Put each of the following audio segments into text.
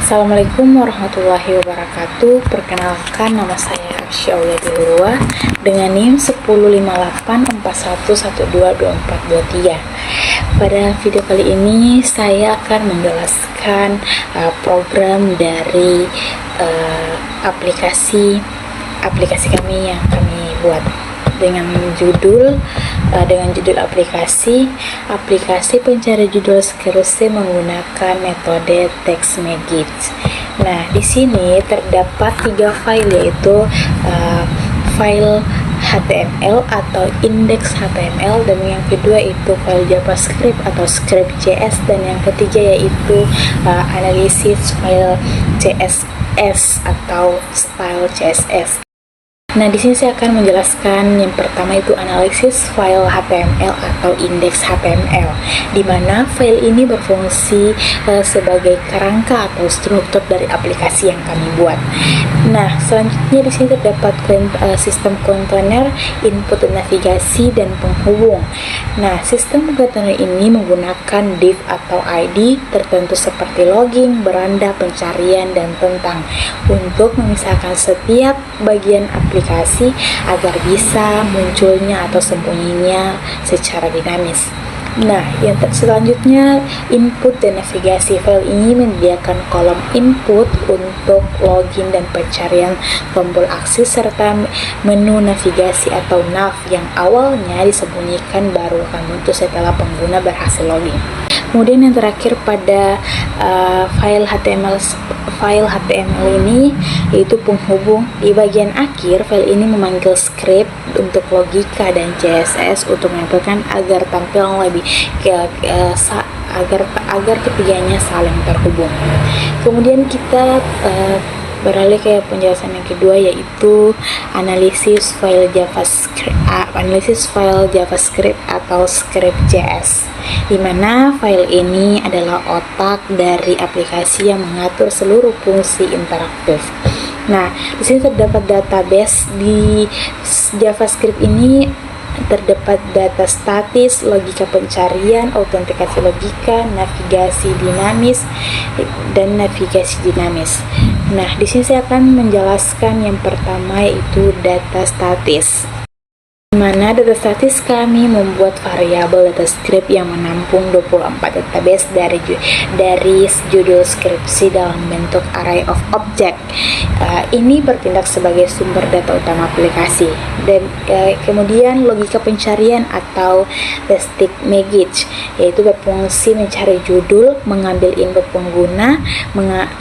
Assalamualaikum warahmatullahi wabarakatuh. Perkenalkan, nama saya Arsy Auliati Hurwa dengan NIM 105841122423. Pada video kali ini saya akan menjelaskan program dari aplikasi kami yang kami buat dengan judul aplikasi pencari judul skripsi menggunakan metode text magic. Nah, di sini terdapat 3 file, yaitu file HTML atau index HTML, dan yang kedua itu file JavaScript atau script.js, dan yang ketiga yaitu analisis file CSS atau style CSS. Nah, di sini saya akan menjelaskan yang pertama itu analisis file HTML atau index HTML, di mana file ini berfungsi sebagai kerangka atau struktur dari aplikasi yang kami buat. Nah, selanjutnya di sini terdapat sistem kontainer, input navigasi, dan penghubung. Nah, sistem kontainer ini menggunakan div atau ID tertentu seperti login, beranda, pencarian, dan tentang untuk memisahkan setiap bagian aplikasi agar bisa munculnya atau sembunyinya secara dinamis. Nah, yang selanjutnya input dan navigasi. File ini menyediakan kolom input untuk login dan pencarian, tombol akses, serta menu navigasi atau nav yang awalnya disembunyikan baru akan muncul setelah pengguna berhasil login. Kemudian yang terakhir pada file HTML ini yaitu penghubung. Di bagian akhir file ini memanggil script untuk logika dan CSS untuk menempelkan agar tampil lebih agar ketiganya saling terhubung. Kemudian kita beralih ke penjelasan yang kedua, yaitu analisis file JavaScript atau script.js, di mana file ini adalah otak dari aplikasi yang mengatur seluruh fungsi interaktif. Nah, di sini terdapat database. Di JavaScript ini terdapat data statis, logika pencarian, autentikasi logika, navigasi dinamis, dan navigasi dinamis. Nah, di sini saya akan menjelaskan yang pertama, yaitu data statis. Di mana data statis kami membuat variabel data script yang menampung 24 database dari judul skripsi dalam bentuk array of object. Ini bertindak sebagai sumber data utama aplikasi. Dan kemudian logika pencarian atau text magic, yaitu berfungsi mencari judul, mengambil input pengguna,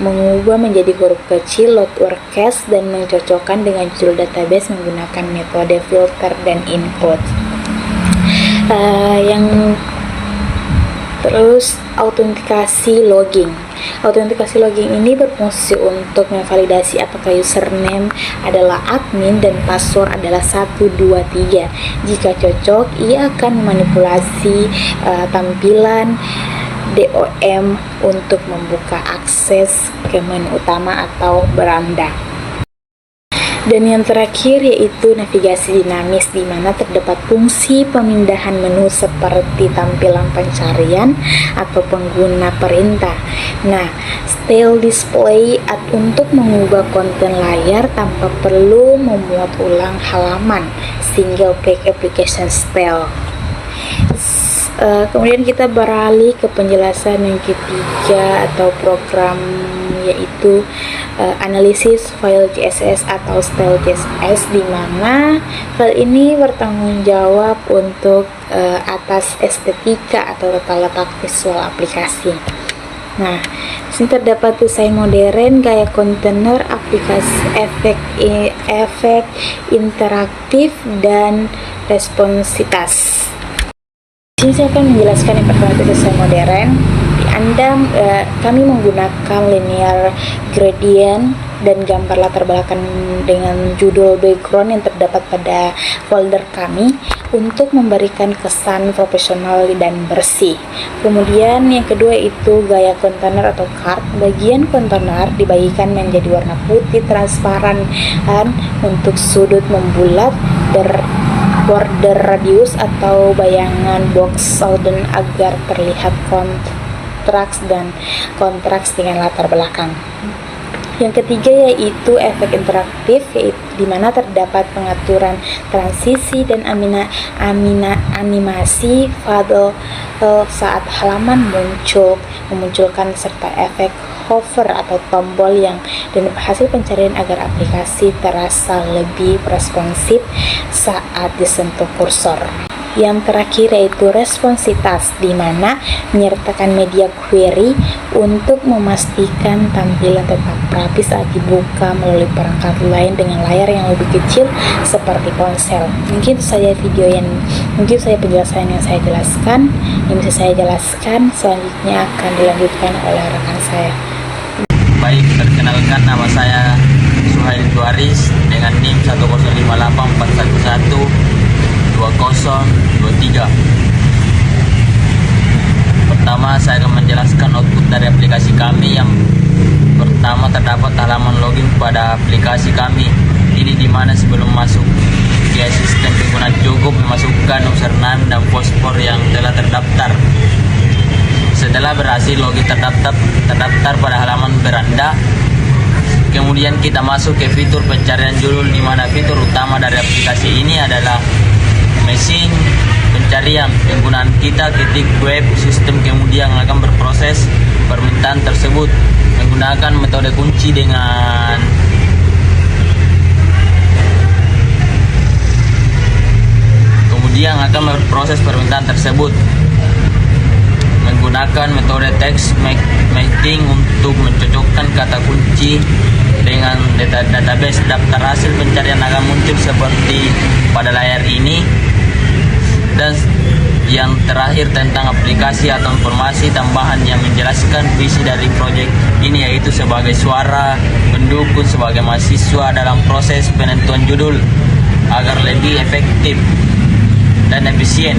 mengubah menjadi huruf kecil, lowercase, dan mencocokkan dengan judul database menggunakan metode filter dan include. Yang terus autentikasi login. Autentikasi login ini berfungsi untuk memvalidasi apakah username adalah admin dan password adalah 123. Jika cocok, ia akan memanipulasi tampilan DOM untuk membuka akses ke menu utama atau beranda. Dan yang terakhir yaitu navigasi dinamis, di mana terdapat fungsi pemindahan menu seperti tampilan pencarian atau pengguna perintah. Nah, style display untuk mengubah konten layar tanpa perlu memuat ulang halaman, single click application style. Kemudian kita beralih ke penjelasan yang ketiga atau program, yaitu analisis file CSS atau style CSS, di mana file ini bertanggung jawab untuk atas estetika atau tata letak visual aplikasi. Nah, di sini terdapat desain modern, gaya kontainer, aplikasi efek interaktif, dan responsivitas. Di sini saya akan menjelaskan yang pertama itu desain modern. Kami menggunakan linear gradient dan gambar latar belakang dengan judul background yang terdapat pada folder kami untuk memberikan kesan profesional dan bersih. Kemudian yang kedua itu gaya kontainer atau card. Bagian kontainer dibagikan menjadi warna putih transparan untuk sudut membulat, border radius atau bayangan box southern agar terlihat abstraks dan kontraks dengan latar belakang. Yang ketiga yaitu efek interaktif, di mana terdapat pengaturan transisi dan animasi fase saat halaman memunculkan serta efek hover atau tombol yang dan hasil pencarian agar aplikasi terasa lebih responsif saat disentuh kursor. Yang terakhir yaitu responsivitas, di mana menyertakan media query untuk memastikan tampilan tetap rapi saat dibuka melalui perangkat lain dengan layar yang lebih kecil seperti ponsel. Mungkin saja penjelasan yang saya jelaskan, yang bisa saya jelaskan. Selanjutnya akan dilanjutkan oleh rekan saya. Baik, perkenalkan, nama saya Suhail Tuaris dengan NIM 10584112023. Pertama, saya akan menjelaskan output dari aplikasi kami. Yang pertama, terdapat halaman login pada aplikasi kami. Ini dimana sebelum masuk ke sistem pengguna cukup memasukkan username dan password yang telah terdaftar. Setelah berhasil login terdaftar pada halaman beranda, kemudian kita masuk ke fitur pencarian judul, di mana fitur utama dari aplikasi ini adalah mesin pencarian. Penggunaan kita ketik web sistem kemudian akan berproses permintaan tersebut menggunakan metode kunci dengan berproses permintaan tersebut menggunakan metode text matching untuk mencocokkan kata kunci dengan database. Daftar hasil pencarian akan muncul seperti pada layar ini. Dan yang terakhir tentang aplikasi atau informasi tambahan yang menjelaskan visi dari proyek ini, yaitu sebagai suara pendukung sebagai mahasiswa dalam proses penentuan judul agar lebih efektif dan efisien.